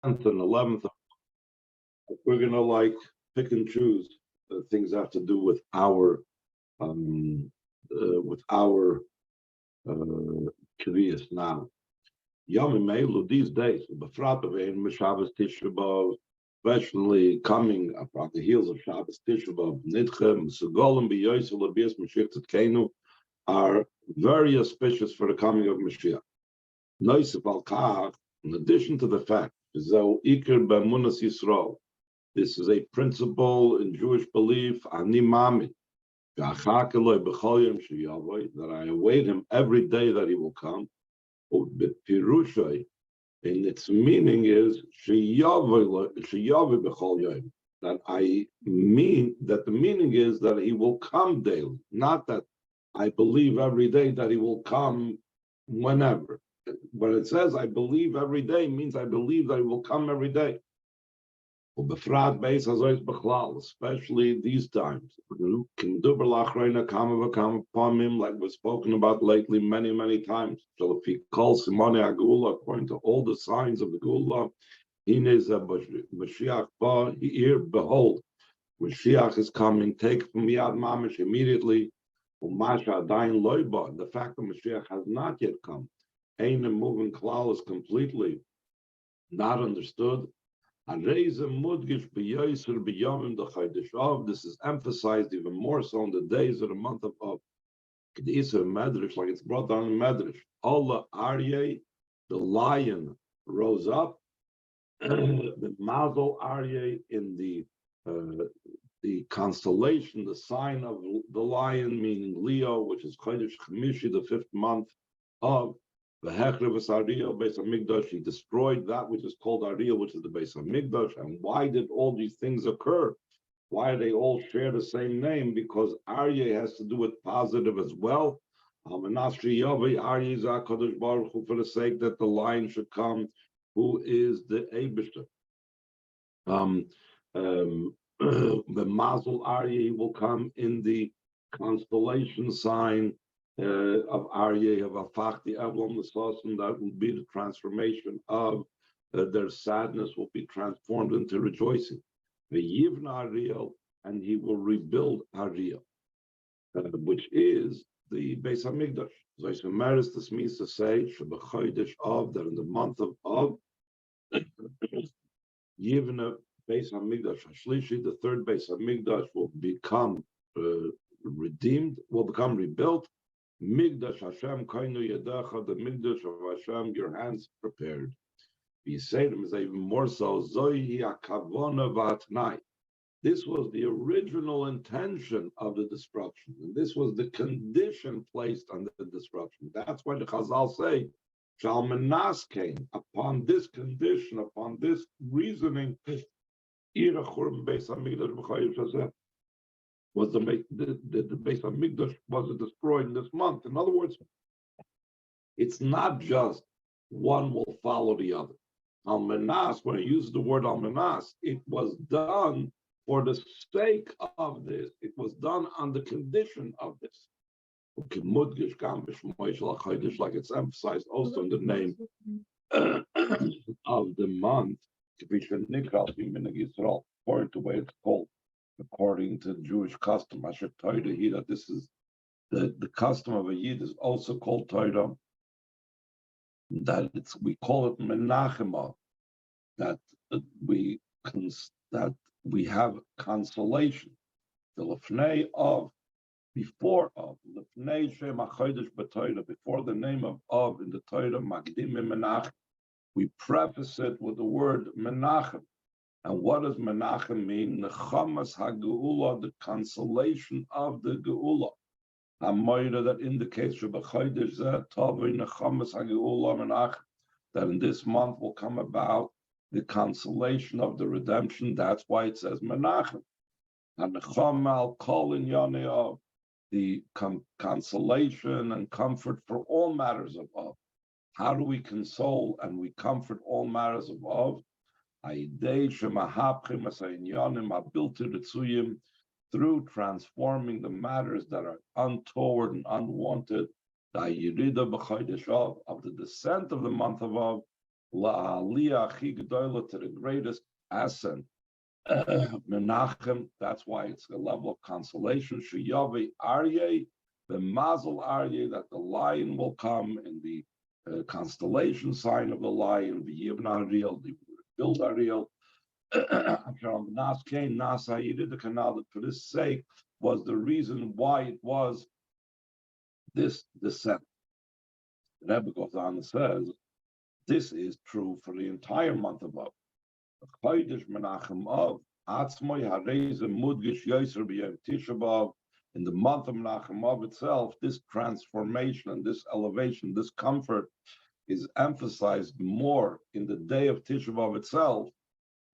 and 11th, we're going to like pick and choose things that have to do with our Kriyas now. Yom Meilu these days, especially coming upon the heels of Shabbos Tisha B'Av, Nidchem, Segolim, B'Yosel, L'Bias, Mashiach Tzidkenu, are very auspicious for the coming of Mashiach. Noisef al Kach, in addition to the fact, Zeu Iker B'Emunas Yisrael, this is a principle in Jewish belief, Ani Mami, that I await him every day that he will come. And its meaning is that I mean that the meaning is that he will come daily, not that I believe every day that he will come whenever. When it says I believe every day, means I believe that he will come every day. Especially these times. Like we've spoken about lately many times. So if he calls Simone Agula, according to all the signs of the Gula, Mashiach, here, behold, Mashiach is coming, take from Yad Mamish immediately. The fact that Mashiach has not yet come, Ein moving Klal is completely not understood. This is emphasized even more so in the days of the month of Av. Like it's brought down in Medrash. Allah Aryeh, the lion, rose up. The Mazel Aryeh in the constellation, the sign of the lion, meaning Leo, which is Chodesh Chamishi, the 5th month of the Hechrev Ariel, Beis Hamikdash. He destroyed that which is called Ariel, which is the Beis Hamikdash. And why did all these things occur? Why do they all share the same name? Because Aryeh has to do with positive as well. Aryeh is HaKadosh Baruch Hu, for the sake that the lion should come, who is the Eibishter. The Mazel Aryeh will come in the constellation sign of Aryeh, of Afachti Evlon L'Sosim, that will be the transformation of their sadness will be transformed into rejoicing. The Yivna Ariel, and he will rebuild Ariel, which is the Beis Hamikdash. Zoysemeres, this means to say, Shebechodesh Av, that in the month of Av, Yivna Beis Hamikdash Hashlishi, the 3rd Beis Hamikdash will become redeemed, will become rebuilt. Migdash Hashem Kainu Yedacha, the Migdash of Hashem, your hands prepared. The Yisraelim is even more so. Zohi Akavona Vatnai. This was the original intention of the destruction, and this was the condition placed on the destruction. That's why the Chazal say, Shalmanas came upon this condition, upon this reasoning. Was the Beis Hamikdash was destroyed in this month? In other words, it's not just one will follow the other. Almanas, when I use the word almanas, it was done for the sake of this. It was done on the condition of this. Like it's emphasized also in the name of the month, according to the way it's called. According to Jewish custom, that this is the custom of a Yid is also called Torah. That we call it Menachem Av, that we have consolation. The Lefnei of before of Lefnei Shem HaChodesh b'Torah, before the name of in the Torah Magdim Menachem, we preface it with the word Menachem. And what does Menachem mean? Nechamas HaGeula, the consolation of the Geula. Hamoira, that indicates Shebechodesh Zeh Tovei Nechamas HaGeula Menachem, that in this month will come about the consolation of the redemption. That's why it says Menachem. And Necham al Kol Inyanei, the consolation and comfort for all matters of Av. How do we console and we comfort all matters of Av? Through transforming the matters that are untoward and unwanted, of the descent of the month of Av, La'aliyah achi gedola, to the greatest ascent. Menachem, that's why it's a level of consolation. Sheyavi Aryeh, the Mazel Aryeh, that the lion will come in the constellation sign of the lion, the Yivna Ariel, the build Ariel. Nas Kain, Nas Hayidid, the canal that for this sake was the reason why it was this descent. The Rebbe goes on and says, this is true for the entire month of Av. Chodesh Menachem Av, Atzmoi Harezim Mudgish Yoser B'Yom Tisha B'Av. In the month of Menachem Av itself, this transformation and this elevation, this comfort is emphasized more in the day of Tisha B'Av itself.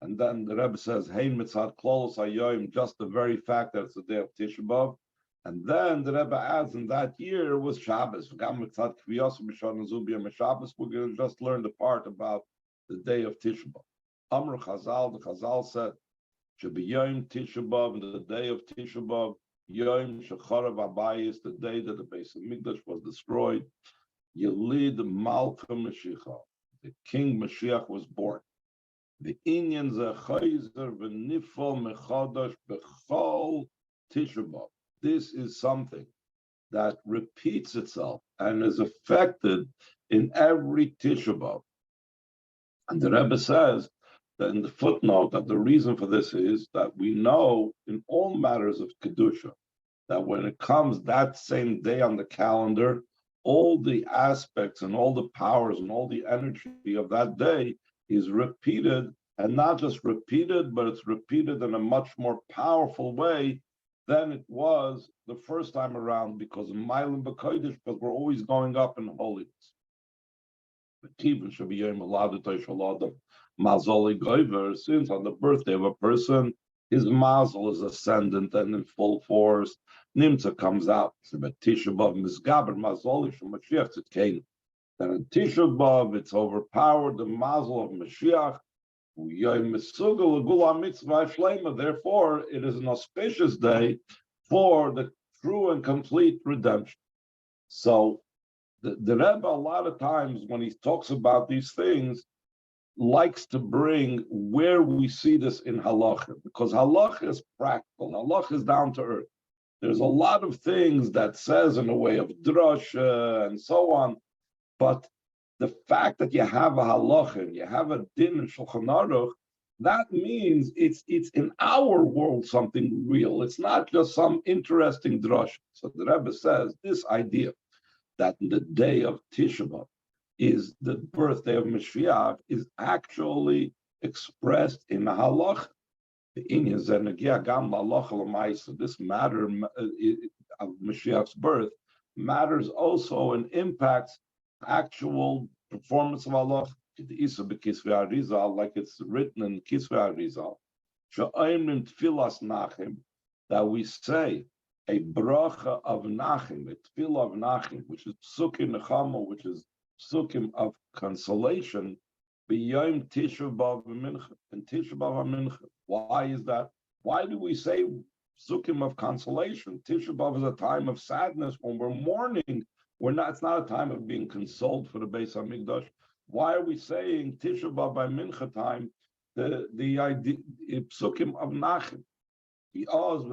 And then the Rebbe says, Hein Mitzad Klolos Hayoim, just the very fact that it's the day of Tisha B'Av. And then the Rebbe adds, in that year was Shabbos. We're going to just learn the part about the day of Tisha B'Av. Amr Chazal, the Chazal said, Shebiyom Tisha B'Av, the day of Tisha B'Av, Yom Shecharav Abayis, the day that the Beis Hamikdash was destroyed, Yelid Malcham Mashiach, the King Mashiach was born. The Inyan Zechayzer V'Nifol Mechadash B'Chol Tisha B'Av. This is something that repeats itself and is affected in every Tisha B'Av. And the Rebbe says that in the footnote that the reason for this is that we know in all matters of Kedusha that when it comes that same day on the calendar, all the aspects and all the powers and all the energy of that day is repeated, and not just repeated, but it's repeated in a much more powerful way than it was the first time around, because of Mailim B'Kodesh, because we're always going up in holiness. Since on the birthday of a person, his mazel is ascendant and in full force. Nimtza comes out. Then in Tisha B'Av, it's overpowered the mazel of Mashiach. Therefore, it is an auspicious day for the true and complete redemption. So the Rebbe, a lot of times when he talks about these things, likes to bring where we see this in halacha, because halacha is practical. Halacha is down to earth. There's a lot of things that says in the way of drasha and so on, but the fact that you have a halacha, you have a din in Shulchan Aruch, that means it's in our world something real. It's not just some interesting drasha. So the Rebbe says this idea that the day of Tisha B'Av is the birthday of Mashiach is actually expressed in the halach. The Inyan Zenegia Gam Halacha L'Maisa. This matter of Mashiach's birth matters also and impacts actual performance of halach. The Isa B'Kisvei Arizal, like it's written in Kisvei Arizal, She'oimrim Tfilas Nachim, that we say a bracha of Nachim, a tefillah of Nachim, which is psukim nechama, which is psukim of consolation, b'yom Tisha B'Av Mincha, and Tisha B'Av Mincha. Why is that? Why do we say psukim of consolation? Tisha B'Av is a time of sadness when we're mourning. We're not. It's not a time of being consoled for the Beis Hamikdash. Why are we saying Tisha B'Av by Mincha time? The idea psukim of Nachim. Because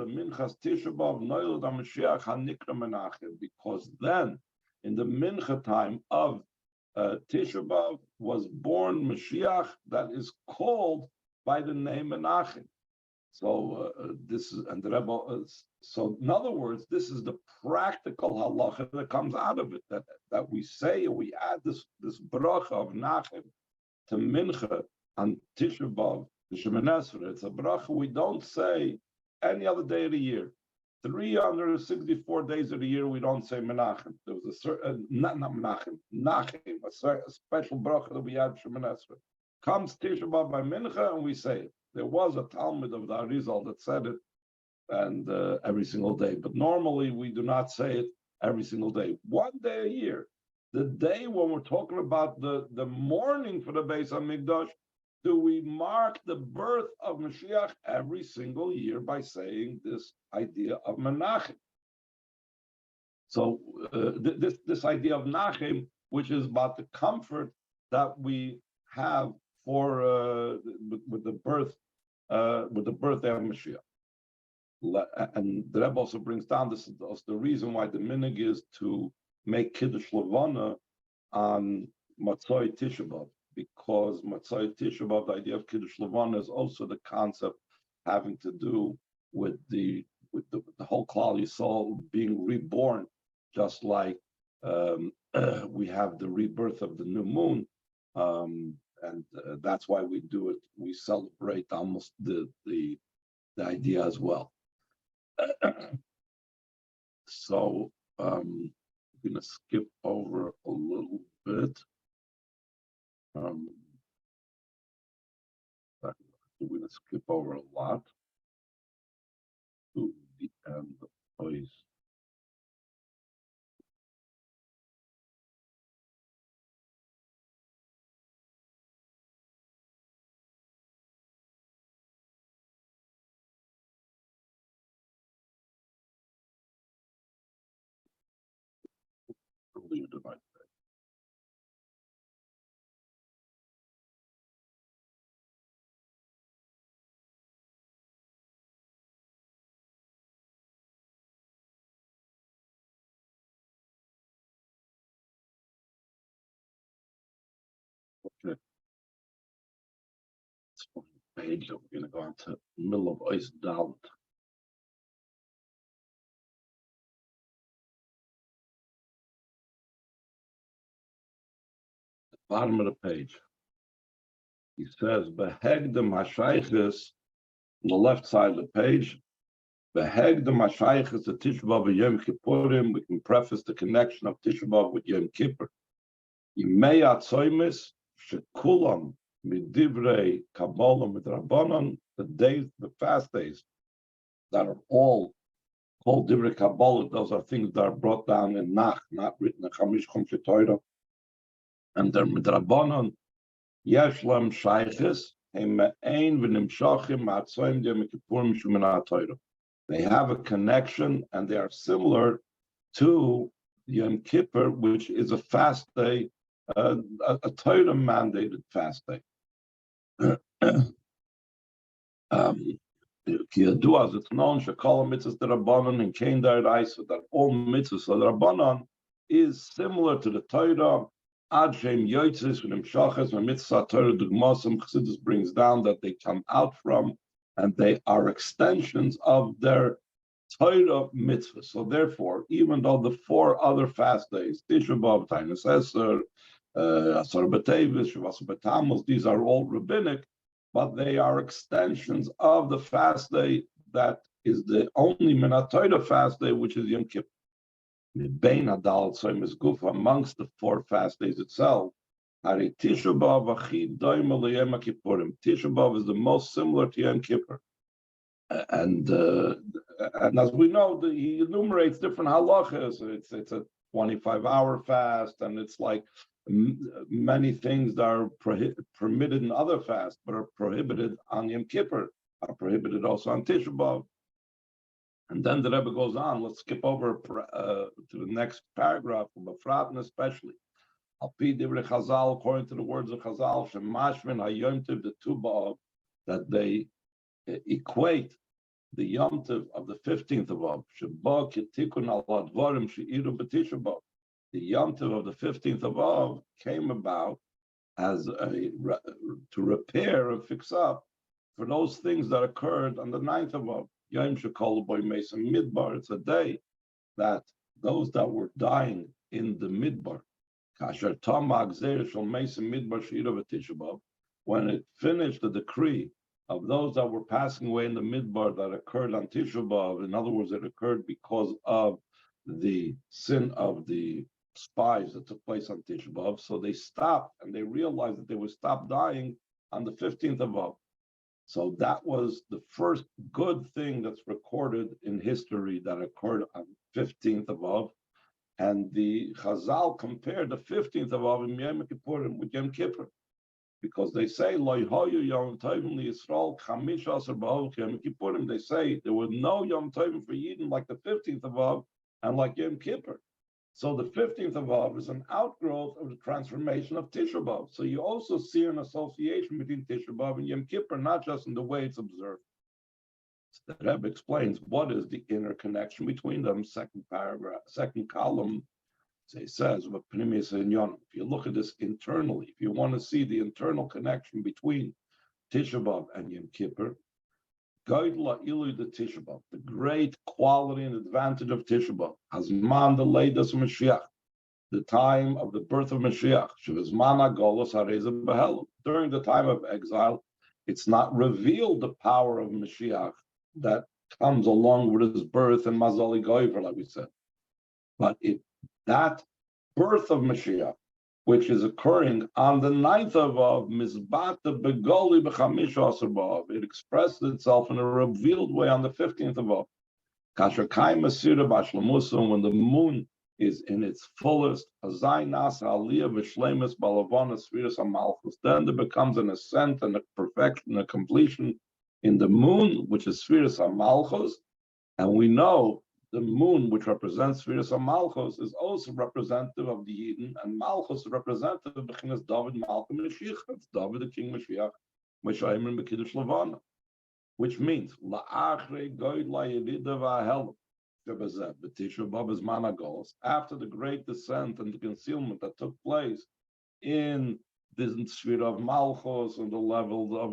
then, in the Mincha time of Tisha B'Av, was born Mashiach that is called by the name Menachem. So this is, and the Rebbe. So in other words, this is the practical halacha that comes out of it. That we say, we add this bracha of Nachem to Mincha on Tisha B'Av, the Shemoneh Esrei. It's a bracha we don't say any other day of the year. 364 days of the year, we don't say Menachem. There was a certain, not Menachem, Nachem, a special bracha that we had Shemoneh Esrei. Comes Tisha B'Av by Mincha, and we say it. There was a Talmud of the Arizal that said it, and every single day. But normally, we do not say it every single day. One day a year. The day when we're talking about the mourning for the Beis Hamikdash, do we mark the birth of Mashiach every single year by saying this idea of Menachem? So this idea of Nachem, which is about the comfort that we have for with the birth of Mashiach. And the Rebbe also brings down this is the reason why the minhag is to make Kiddush Levana on Matzoi Tisha B'Av, because Matzoi Tisha B'Av, the idea of Kiddush Levana is also the concept having to do with the whole Klal Yisrael being reborn, just like we have the rebirth of the new moon, and that's why we do it. We celebrate almost the idea as well. So I'm going to skip over a little bit. We're going to skip over a lot to the end of place. Earlier tonight. Okay. So page, we're going to go on to middle of Ois Dalet. Bottom of the page. He says, Behegdem Hashaychis, on the left side of the page, Behegdem Hashaychis, the Tisha B'Av Yom Kippurim, we can preface the connection of Tisha B'Av with Yom Kippur. Yimei HaTzoymis, Shekulam, Midivrei Kabbalah Midrabanan, the days, the fast days, that are all called Divrei Kabbalah, those are things that are brought down in Nach, not written in Chamish Chumshei Torah, and they're Midrabanan, Yeshlam Shaychis, they have a connection and they are similar to Yom Kippur, which is a fast day, a Torah mandated fast day. As it's known, Shekol mitzvahs the Rabbanon and Kain Da'araisa, that all mitzvahs of the Rabbanon is similar to the Torah. Ad Shem Yotzis v'Nim Shachas v'Mitzvah Torah Dugmasim, Chassidus brings down that they come out from, and they are extensions of their Torah mitzvah. So therefore, even though the 4 other fast days, Tisha B'Av, Tainus Esser, Asar B'Tevis, Shavasar B'Tammuz, these are all rabbinic, but they are extensions of the fast day that is the only Minat Torah fast day, which is Yom Kippur. Amongst the 4 fast days itself, Tisha B'Av is the most similar to Yom Kippur. And as we know, he enumerates different halachas. It's a 25-hour fast, and it's like many things that are permitted in other fasts, but are prohibited on Yom Kippur, are prohibited also on Tisha B'Av. And then the Rebbe goes on. Let's skip over to the next paragraph, B'Fratna especially. Al-Pi Divrei Chazal, according to the words of Chazal, Shemashmin HaYom Tov, the Tu B'Av, that they equate the Yom Tov of the 15th of Av, Sheba Ketikun Al Advarim She'iru B'Tisha B'Av. The Yom Tov of the 15th of Av came about as to repair and fix up for those things that occurred on the 9th of Av. Yom Shekol Boy Mason Midbar. It's a day that those that were dying in the Midbar, Kasher Tamag Zer Shel Mason Midbar She'iru B'Tisha B'Av, when it finished the decree of those that were passing away in the Midbar that occurred on Tisha B'Av. In other words, it occurred because of the sin of the spies that took place on Tisha B'Av. So they stopped, and they realized that they would stop dying on the 15th of Av. So that was the first good thing that's recorded in history that occurred on 15th of Av. And the Chazal compared the 15th of Av in Yom Kippur with Yom Kippur, because they say Yom Tovim Yisrael Chamish Asar B'Av Yom Kippurim. They say there was no Yom Tovim for Yidden like the 15th of Av and like Yom Kippur. So the 15th of Av is an outgrowth of the transformation of Tisha B'Av. So you also see an association between Tisha B'Av and Yom Kippur, not just in the way it's observed. So the Rebbe explains what is the inner connection between them. Second paragraph, second column. So he says, if you look at this internally, if you want to see the internal connection between Tisha B'Av and Yom Kippur, the great quality and advantage of Tisha B'Av, Hazman the Leidas Mashiach, the time of the birth of Mashiach, during the time of exile, it's not revealed the power of Mashiach that comes along with his birth and Mazali Goiver, like we said. But that birth of Mashiach, which is occurring on the 9th of Mizbata Begoli B'chamish Asar B'Av, it expressed itself in a revealed way on the 15th of Av. Kasher Kai Masira B'Shlamusa, when the moon is in its fullest, Azai Nas Aliyah V'Shlemus Balavana Sfiras HaMalchus, then there becomes an ascent and a perfection, a completion in the moon, which is Sfiras HaMalchus, and we know the moon, which represents Sfiras HaMalchus, is also representative of the Yidden, and Malchus is representative of Bechinas David Malchus Mashiach. It's David the King Mashiach, Meshayim B'Kiddush Levana, which means La'achre Goyd LaYerida V'Ahelem B'Tisha B'Av is Managos. After the great descent and the concealment that took place in the sphere of Malchus and the level of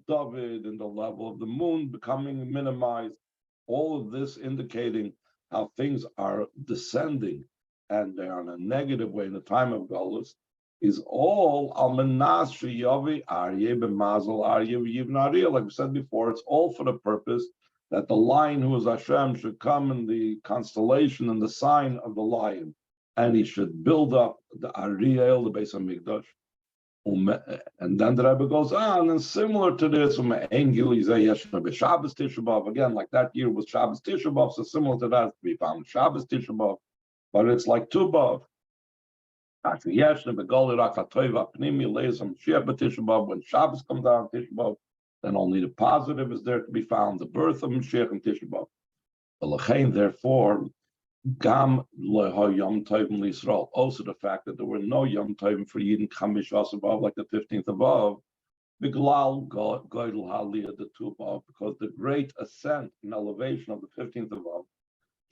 David and the level of the moon becoming minimized, all of this indicating how things are descending and they are in a negative way in the time of Golus, is all Almanas Yavi Arye B'Mazel Arye Yivnariya. Like we said before, it's all for the purpose that the lion who is Hashem should come in the constellation and the sign of the lion, and he should build up the Ariel, the base of Mikdash. And then the Rebbe goes on, and similar to this, Shabbos Tisha B'Av, again, like that year was Shabbos Tisha B'Av, so similar to that, we found Shabbos Tisha B'Av, but it's like Tu B'Av. When Shabbos comes down, Tisha B'Av, then only the positive is there to be found, the birth of Mashiach and Tisha B'Av. Therefore, Gam Yom Tovim L'Yisrael. Also, the fact that there were no Yom Tovim for Yidden Chamish Asav, like the 15th of Av, Biglal Goydel Haliyah the Tu B'Av, because the great ascent and elevation of the 15th of Av.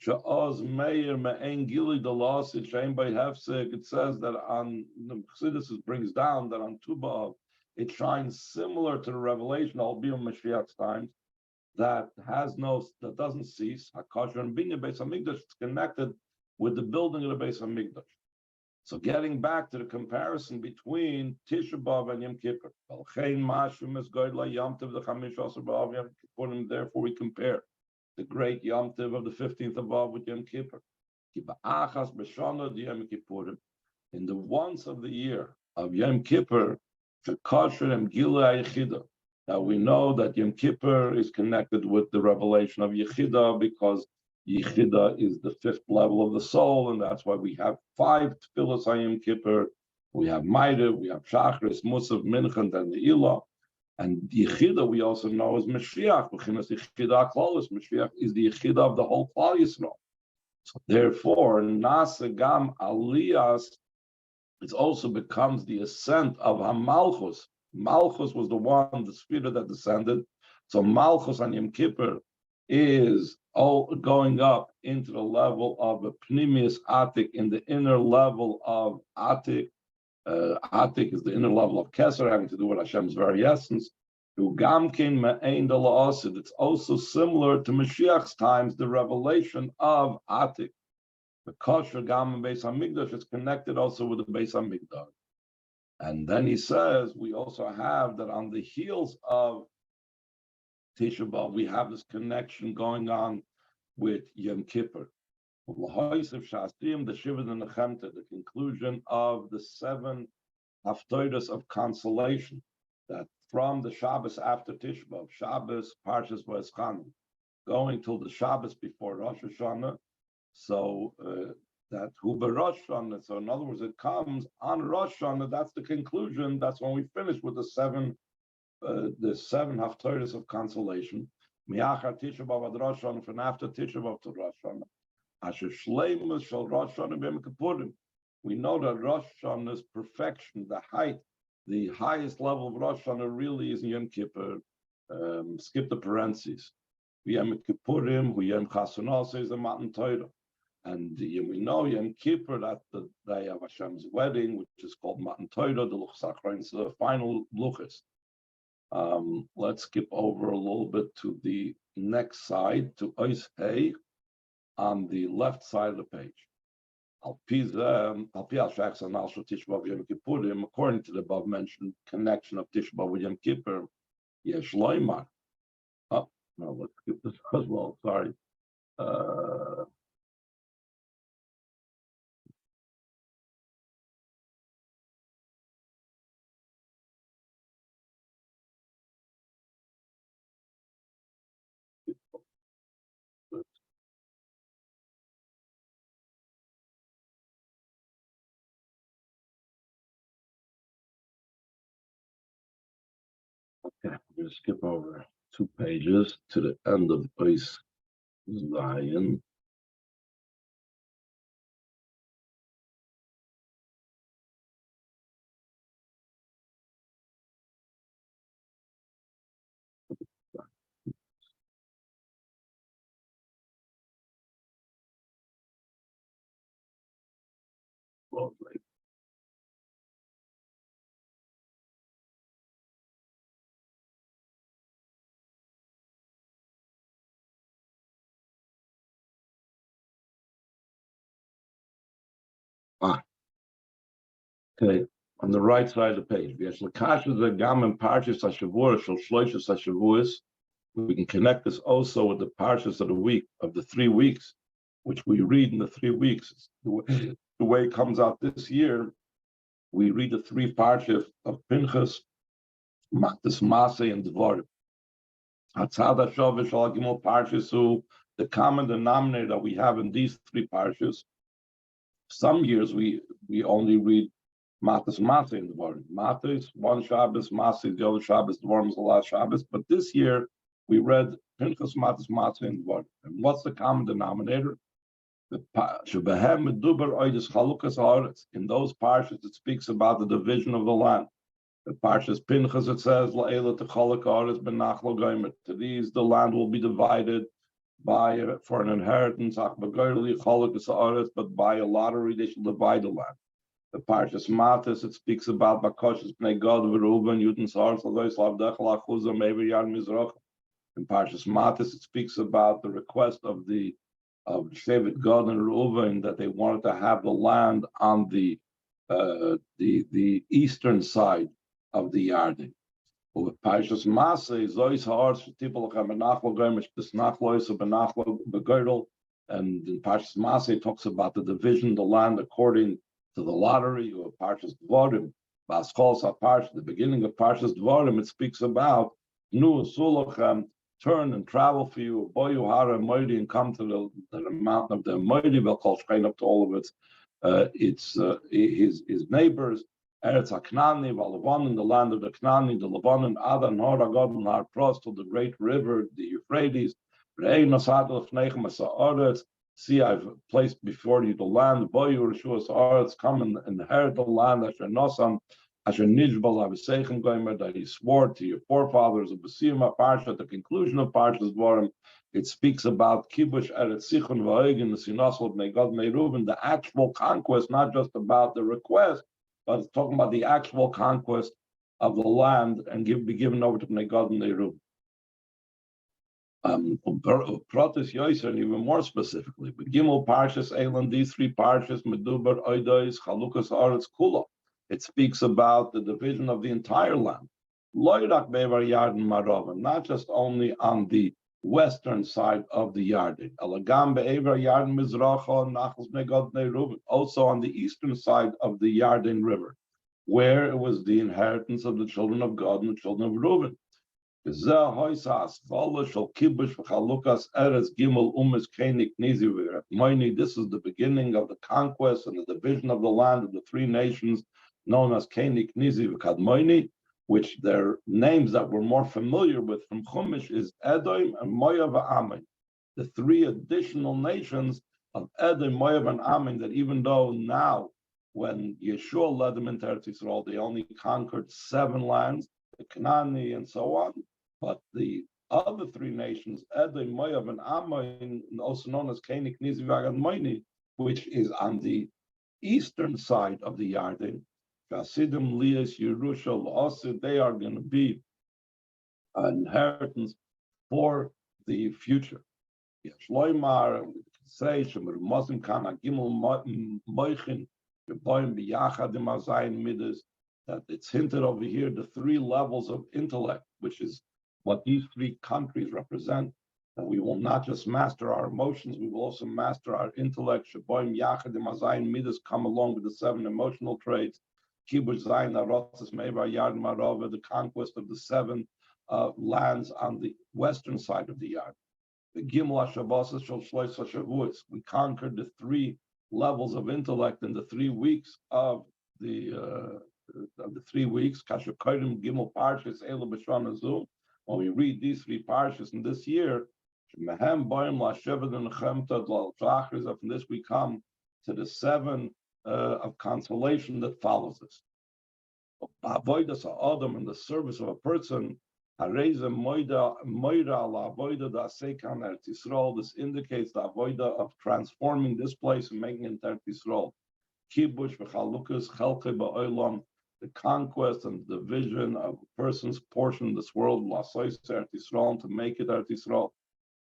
Sha'oz Meir Me'en Gili Dalasid Shein Bei Hefsek. It says that on the Chassidus brings down that on Tu B'Av it shines similar to the revelation, albeit Mashiach's times, that doesn't cease. Hakasher and Binya Beis Hamikdash, it's connected with the building of the Beis Hamikdash. So getting back to the comparison between Tisha B'Av and Yom Kippur, therefore we compare the great Yom Tov of the 15th of Av with Yom Kippur. In the once of the year of Yom Kippur, now we know that Yom Kippur is connected with the revelation of Yechida, because Yechida is the 5th level of the soul, and that's why we have 5 tefillas on Yom Kippur. We have Ma'ariv, we have Shachris, Musaf, Mincha, and then the Ilah. And Yechida we also know is Mashiach. Mashiach is the Yechida of the whole Klal Yisrael. So therefore, Nasa Gam Aliyas, it also becomes the ascent of Hamalchus. Malchus was the one, the spirit that descended. So Malchus on Yom Kippur is all going up into the level of a Pnimius Atik, in the inner level of Atik. Atik is the inner level of Keser, having to do with Hashem's very essence. It's also similar to Mashiach's times, the revelation of Atik. The kosher Gam and Beis Hamikdash is connected also with the Beis Hamikdash. And then he says, we also have that on the heels of Tisha B'Av, we have this connection going on with Yom Kippur. The Shiva and the Nechemta, the conclusion of the 7 Haftorahs of consolation, that from the Shabbos after Tisha B'Av, Shabbos, Parshas Va'eschanim, going till the Shabbos before Rosh Hashanah, so that Huber Rosh Hashanah, so in other words, it comes on Rosh Hashanah, that's the conclusion, that's when we finish with the 7 Haftorahs of consolation. Miachar Tisha B'Av ad Rosh Hashanah, from after Tisha B'Av to Rosh Hashanah. Asher Shleimus Shal Rosh Hashanah B'Yom Kippurim. We know that Rosh Hashanah's perfection, the height, the highest level of Rosh Hashanah really is in Yom Kippur. Skip the parentheses. Yom Kippurim, who Yom Chasunah is the Matan Torah. And we know Yom Kippur, that's the day of Hashem's wedding, which is called Matan Torah, the Luchos Achronos, the final Luchos. Let's skip over a little bit to the next side, to Ois Hey, on the left side of the page. According to the above mentioned connection of Tisha B'Av with Yom Kippur, Yesh Loimar. Oh, no, let's skip this as well. Sorry. Okay, I'm going to skip over 2 pages to the end of Ois Zion. Okay, on the right side of the page, we can connect this also with the parshas of the week, of the 3 weeks, which we read in the 3 weeks. The way it comes out this year, we read the 3 parshas of Pinchas, Matas Masei, and Dvarim. The common denominator that we have in these 3 parshas. Some years we only read Matas Masei and Dvarim. Matas, one Shabbos, Masei, the other Shabbos, Dvarim is the last Shabbos. But this year we read Pinchas, Matas Masei, and Dvarim. And what's the common denominator? In those parshas, it speaks about the division of the land. The parshas Pinchas, it says, to these the land will be divided for an inheritance, but by a lottery they shall divide the land. The parshas Matas, it speaks about Bakoshes Bnei Gad v'Reuven Yudin Sar Salvos Lavdech Lachuzah Mever Yad Mizrach. In parshas Matas, it speaks about the request of Shevet Gad and Reuven that they wanted to have the land on the eastern side of the Yarden. With parshas Masei, Zois Haaretz Sh'tipol Lechem Benachlo Goyim B'Snachlois Benachlo Begirdel, and in parshas Masei talks about the division of the land according to the lottery. Or parshas Dvarim, Baschol Saparsh, the beginning of parshas Dvarim, it speaks about Nu Sulochem, turn and travel for you, Boyu Hara Moedi, and come to the mountain of the Moedi. We'll call straight up to all of his neighbors. Eretz HaKnani, Valavonin, the land of the Knani, the Lavonin, Adan, Hora, Godon, Har Pros, to the great river, the Euphrates. See, I've placed before you the land, Boyu Rishuas Aretz, come and inherit the land, Asher Nosam, Asher Nijbal Avisechem Goymer, that he swore to your forefathers of Basima Parsha, at the conclusion of Parshas Dvarim. It speaks about Kibush Eretz Sichon V'Oigin, the Sinosol Bnei Gad Bnei Reuven, the actual conquest, not just about the request, but it's talking about the actual conquest of the land and be given over to Bnei Gad and Bnei Reuven. Protis Yoser, and even more specifically, but Gimel Parshas Eilan, these 3 parshas, Medubar, Oidois, Chalukas Haaretz Kula. It speaks about the division of the entire land. Loirak Bevar Yarden Maravan, not just only on the western side of the Yarden. Elagam Be'evar Yarden Mizracha, Nachos Bnei Gad Bnei Reuven, also on the eastern side of the Yarden River, where it was the inheritance of the children of God and the children of Reuven. This is the beginning of the conquest and the division of the land of the 3 nations known as Kenik, Nizi, Kadmoini, which their names that we're more familiar with from Chumash is Edom and Moav and Ammon. The 3 additional nations of Edom, Moab, and Ammon, that even though now, when Yeshua led them into Eretz Yisrael, they only conquered 7 lands, the Canaani and so on, but the other 3 nations, Edom, Moab, and Ammon, also known as Kenik, Nizi, Vagad, Moini, which is on the eastern side of the Yarden, Hasidim, Lias, Yerusha, also they are going to be an inheritance for the future. Shloimar say Shemar Muslim Kana Gimel Moichin Yeboim Biyachad Mazayin Midas, that it's hinted over here the 3 levels of intellect, which is what these 3 countries represent. And we will not just master our emotions, we will also master our intellect. Sheboim Yachad Mazayin Midas come along with the 7 emotional traits. Kibush Zayin Arotzes Meivar Yard Marova, the conquest of the 7 lands on the western side of the yard. The Gimel Hashavasas Shal Shlois Hashavuos. We conquered the 3 levels of intellect in the 3 weeks of the 3 weeks. Kashakodim Gimel Parshas Ela B'Shana Zu. When we read these 3 parshas in this year, Mehem Boim LaShevet and Chemta Dlal Shachris. From this we come to the 7 of consolation that follows us. Avodas Adam, in the service of a person. This indicates the avoida of transforming this place and making it Eretz Yisrael. Kibush v'chalukas chelke ba'olam, the conquest and division of a person's portion in this world, l'asayis Eretz Yisrael, to make it Eretz Yisrael.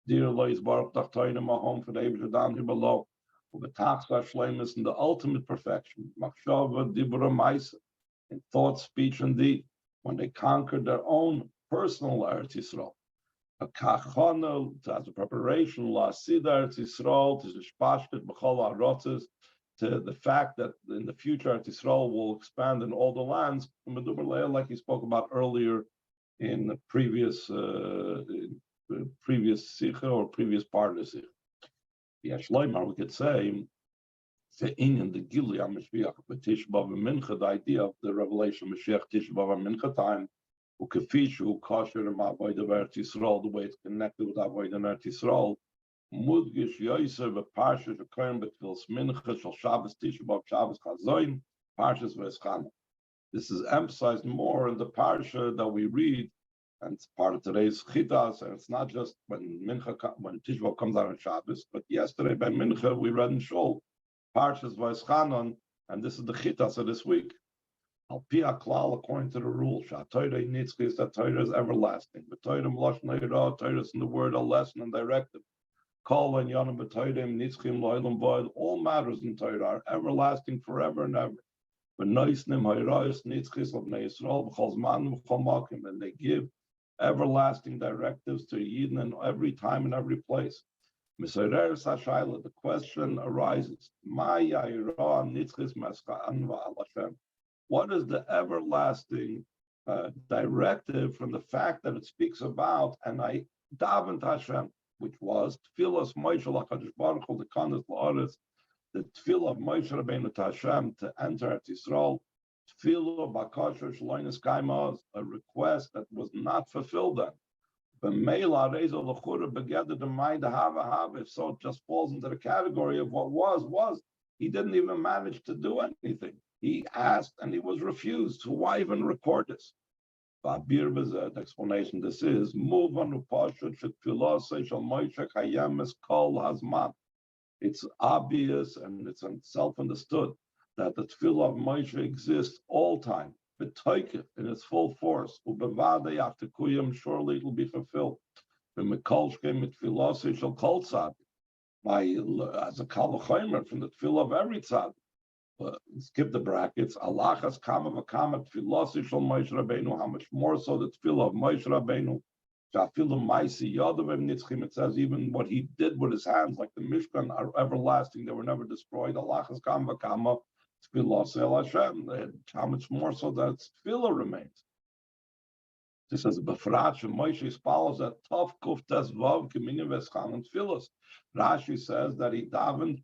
Dear Lois Baruch Tachtoinim Mahom for the Eibush down here below. Ubetachsa shleimus in the ultimate perfection. Machshava dibura ma'isa, in thought, speech, and deed, when they conquered their own personal Eretz Yisrael. A kachana, as a preparation, la sida Eretz Yisrael, to the shpashket b'chol ha'rotzes, to the fact that in the future Eretz Yisrael will expand in all the lands, like he spoke about earlier in the previous Sichos or previous part of the Sichos. Yeshloimar, we could say, the Gili HaMashgiach, the Tisha B'Av Mincha, the idea of the revelation of Mashiach Tisha B'Av Mincha time, Ukefishu, Kosher, and Avodah of Eretz Yisrael, the way it's connected with Avodah in Eretz Yisrael, Mudgish Yosef, a Parshas, a Kohen, Betfilas Mincha, Shal Shabbos, Tisha B'Av, Shabbos, Chazoin, Parshas V'eschana. This is emphasized more in the Parsha that we read, and it's part of today's Chitas, and it's not just when Tisha B'Av comes out on Shabbos, but yesterday by Mincha we read in Shul, Parshas V'eschanon, and this is the Chitas of this week. Al pi haklal, according to the rule, Torah nitzchi, that Torah is everlasting. But Torah mlosh neira, Torah is in the word a lesson and directive. Kol and Yonam b'Torah nitzchim lo'ilam void. All matters in Torah are everlasting forever and ever. But noisnim ha'irayos nitzchis of Bnei Yisrael b'chol zman b'chol makim, and they give everlasting directives to Yidden in every time and every place. Misareres hashayla, the question arises: Ma ya'ira nitzchis maska'an v'al Hashem. What is the everlasting directive from the fact that it speaks about, and I davened Hashem, which was Tfilas Moshe LaKadosh Baruch Hu L'Kanas La'aretz, the Tfilah of Moshe Rabbeinu to Hashem to enter Eretz Yisrael, Tfilah Bakasher Shloines Kaimaz, a request that was not fulfilled then. If so, it just falls into the category of what was. He didn't even manage to do anything. He asked and he was refused. So why even record this? The explanation this is it's obvious and it's self-understood that the tefillah of Moshe exists all time, but in its full force. Surely it will be fulfilled. By as a kal v'chomer from the tefillah of every tzad. Skip the brackets. Alachas kama v'kama tefillah shel Moshe Rabbeinu. How much more so the tefillah of Moshe Rabbeinu? Shafilu ma'isi yadav nitzchim. It says even what he did with his hands, like the Mishkan, are everlasting. They were never destroyed. Alachas kama v'kama tefillah shel Hashem. How much more so that tefillah remains? This says b'frat Moshe follows that tough kuf tes vav k'minim v'eschan tefillas. Rashi says that he davened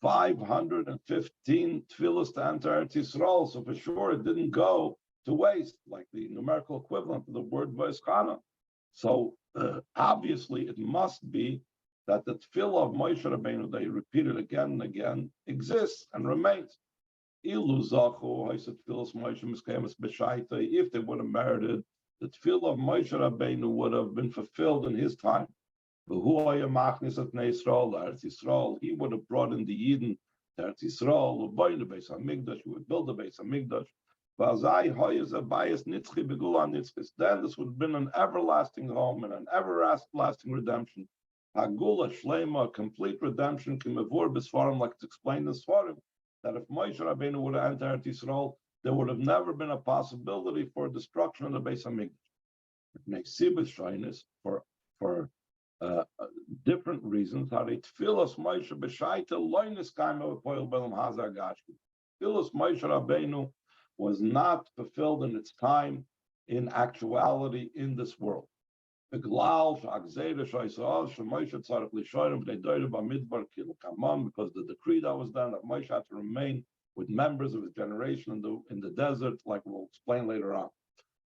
515 tefillas to enter Eretz Yisrael, so for sure it didn't go to waste, like the numerical equivalent of the word v'eschana. So obviously it must be that the tefillah of Moshe Rabbeinu, they repeated again and again, exists and remains. If they would have merited, the tefillah of Moshe Rabbeinu would have been fulfilled in his time. He would have brought in the Yidden to Eretz Yisrael, he would build the Beis Hamikdash. Then this would have been an everlasting home and an everlasting redemption. Hagula Shlema, complete redemption, like it's explained in Sfarim, that if Moshe Rabbeinu would have entered Yisrael, there would have never been a possibility for destruction of the Beis Hamikdash. For different reasons, Tfilos Moshe Rabbeinu was not fulfilled in its time in actuality in this world. Because the decree that was done that Moshe had to remain with members of his generation in the desert, like we'll explain later on.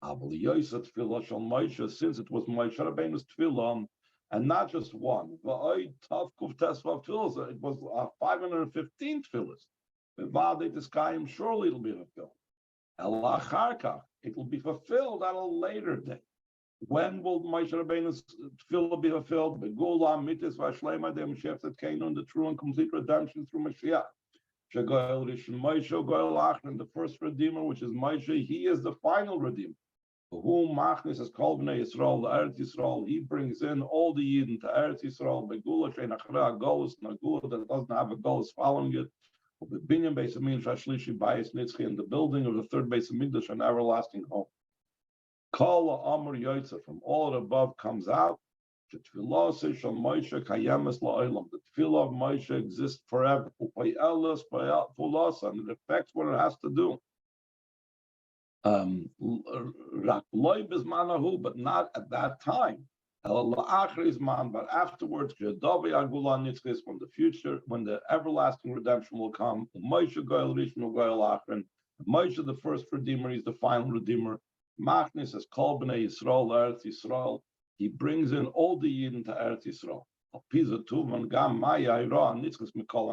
Since it was Moshe Rabbeinu's tefillah, and not just one, it was 515 tefillahs. Surely it'll be fulfilled. It will be fulfilled at a later date. When will Moshe Rabbeinu's tefillah be fulfilled? The true and complete redemption through Mashiach. And the first Redeemer, which is Moshe, he is the final Redeemer. Whom Machnis has called Bnei Yisrael, the Eretz Yisrael, he brings in all the Yidden to Eretz Yisrael, Begula Shein Achra Golus, Nagula that doesn't have a Golus following it, the Binyan Beis Hamikdash Shashlishi Bayis Nitzchi, and the building of the third Beis Hamikdash, an everlasting home. Kol Amr Yotzer, from all of the above comes out. The tefillah of Moshe exists forever. And it affects what it has to do. But not at that time. But afterwards, from the future, when the everlasting redemption will come, Moshe the first Redeemer, he's the final Redeemer. Machnis has called Bnei Yisrael, Eretz Yisrael. He brings in all the Yidden to Eretz Yisrael.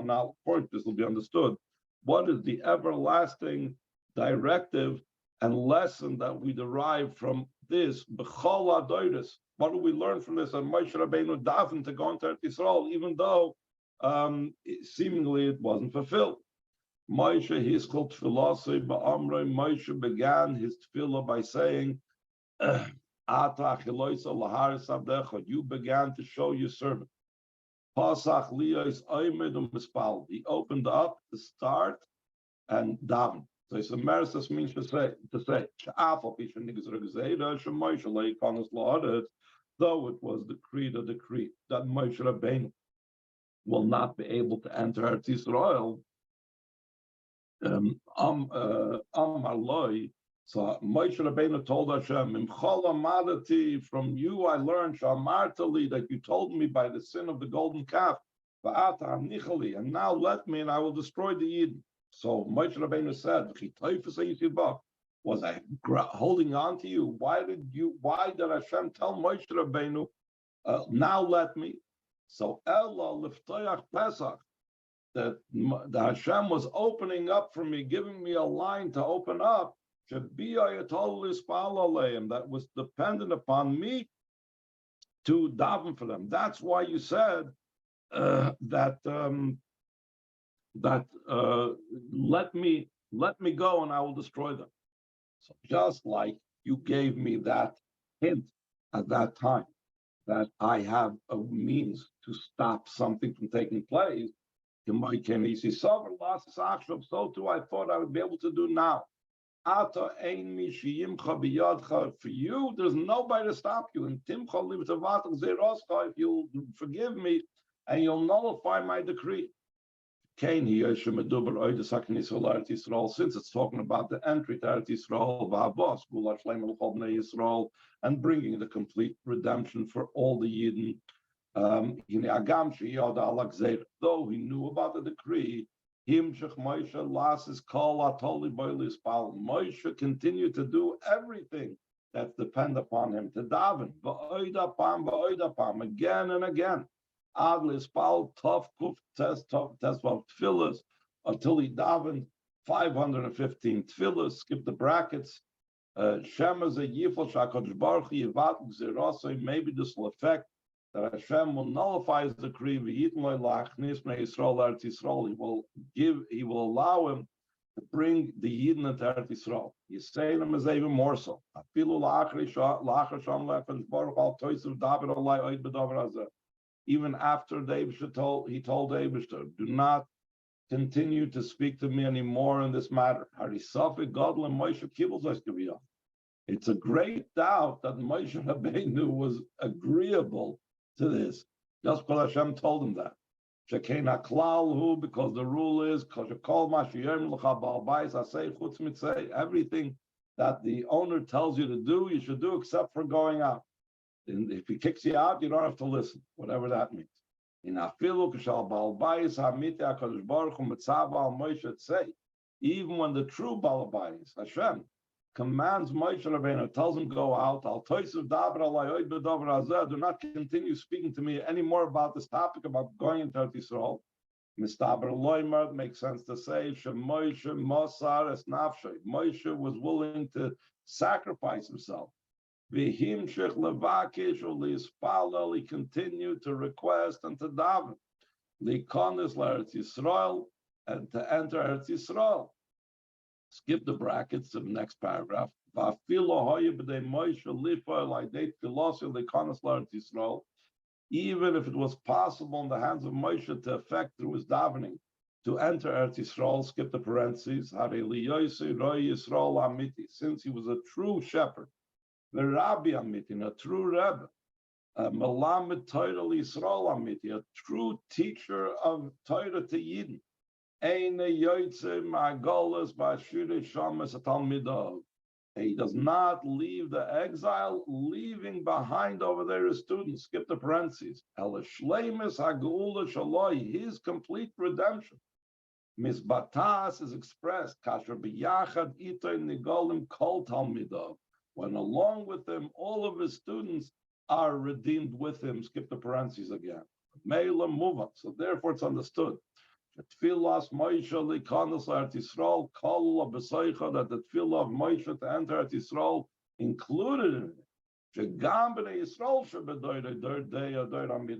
Now, of course, this will be understood. What is the everlasting directive and lesson that we derive from this? What do we learn from this? And Moshe Rabbeinu davened to go into Eretz Yisrael, even though seemingly it wasn't fulfilled. Moshe, he's called philosophy, but Moshe began his tefillah by saying, you began to show your servant. He opened up to start and daven. So it's a meresis means to say, though it was decreed that Moshe Rabbeinu will not be able to enter Eretz Yisrael. So Moshe Rabbeinu told Hashem, from you I learned that you told me by the sin of the golden calf, and now let me and I will destroy the Yidden. So Moshe Rabbeinu said, was I holding on to you? Why did Hashem tell Moshe Rabbeinu, now let me? So Ella Liftoyach Pesach, that the Hashem was opening up for me, giving me a line to open up, that was dependent upon me to daven for them. That's why you said let me go and I will destroy them. So just like you gave me that hint at that time that I have a means to stop something from taking place, so too I thought I would be able to do now. For you, there's nobody to stop you. And if you'll forgive me and you'll nullify my decree. Since it's talking about the entry to Eretz Yisrael, and bringing the complete redemption for all the Yidden. Though he knew about the decree, Moshe continued to do everything that's dependent upon him, to daven again and again. Adlis Paul Tov Kuf Test Tov Tesvav Tfilas until he davened 515 tefillas. Skip the brackets. Shem is a yifel shakadosh baruch hu yivat gzirasei. Maybe this will affect that Hashem will nullify his decree. V'yitin lo lachnis bnei Yisrael Eretz Yisrael. He will allow him to bring the Yidden into Eretz Yisrael. Yisraelim is even more so. Afilu la'achri sham lekadosh baruch al toisav David olai oid b'davar hazeh. Even after he told David, do not continue to speak to me anymore in this matter. It's a great doubt that Moshe Rabbeinu was agreeable to this. Just because Hashem told him that. Because the rule is everything that the owner tells you to do, you should do except for going out. And if he kicks you out, you don't have to listen, whatever that means. In afilu k'shal bal bayis hamiti hakadosh baruch hu mitzav al Moshe say, even when the true bal bayis Hashem commands Moshe Rabbeinu, tells him go out, al toisav davar alay oid b'davar hazeh, do not continue speaking to me anymore about this topic about going into Eretz Yisrael. Mistaber loimer makes sense to say Moshe mosar es nafshay. Moshe was willing to sacrifice himself. He continued to request and to daven. Likonis l'Eretz Yisrael, and to enter Eretz Yisrael. Skip the brackets to the next paragraph. Even if it was possible in the hands of Moshe to effect through his davening to enter Eretz Yisrael, skip the parentheses. Since he was a true shepherd. The Rabbi Amitin, a true Rebbe, Melamed Torah Yisrael Amiti, a true teacher of Torah to Yidden. Eine Yoytze Magolas Bashire Shamas Talmidov. He does not leave the exile, leaving behind over there his students. Skip the parentheses. El Shleimus Hagula Shaloi, his complete redemption. Misbatas is expressed. Kasher B'Yachad Itoy Nigolim Kol Talmidov. When along with him, all of his students are redeemed with him. Skip the parentheses again. Meila move on. So therefore it's understood. That the tefillah of Moshe to enter Eretz Yisrael included in it.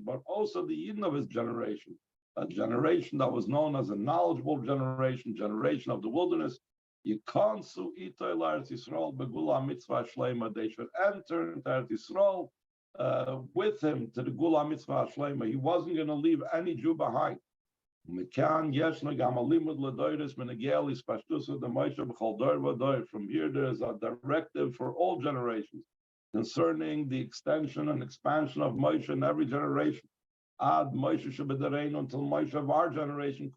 But also the Yidden of his generation. A generation that was known as a knowledgeable generation, generation of the wilderness. They should enter into Eretz Yisrael with him to the Gula Mitzvah Shlema. He wasn't going to leave any Jew behind. From here, there is a directive for all generations concerning the extension and expansion of Moshe in every generation. Ad Moshe until Moshe of our generation,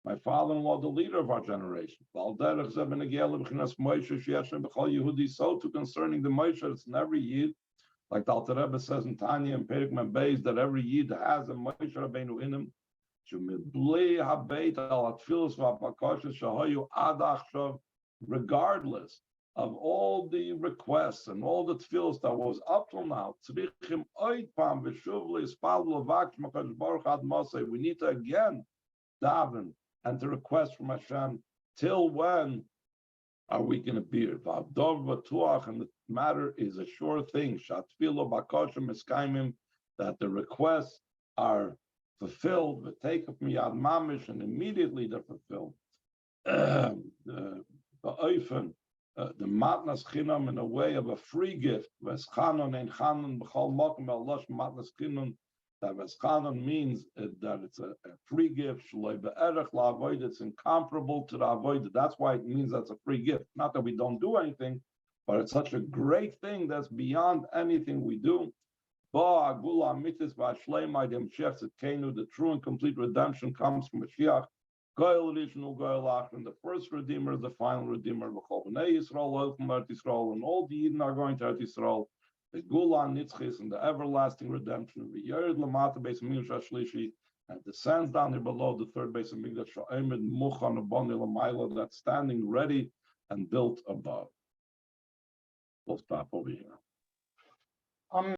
my father-in-law, the leader of our generation. So too concerning the Moshe, it's in every Yid, like the Alter Rebbe says in Tanya and Perek Mem Beis, that every Yid has a Moshe Rabbeinu in him. Regardless of all the requests and all the tefillos that was up till now, we need to again daven and to request from Hashem, till when are we going to be here? And the matter is a sure thing, that the requests are fulfilled, and immediately they're fulfilled. The matnas chinam in a way of a free gift. That Veschanon means that it's a free gift. It's incomparable to the avoid. That's why it means that's a free gift. Not that we don't do anything, but it's such a great thing that's beyond anything we do. The true and complete redemption comes from Mashiach. And the first Redeemer is the final Redeemer. And all the Yidden are going to Eretz Yisrael. The Gula Nitzchis and the everlasting redemption of the Yerid Lamata Beis Hamikdash Shlishi, and descends down here below the third Beis Hamikdash Sha'emed Muchan Aboni L'Mayla, that's standing ready and built above. We'll stop over here.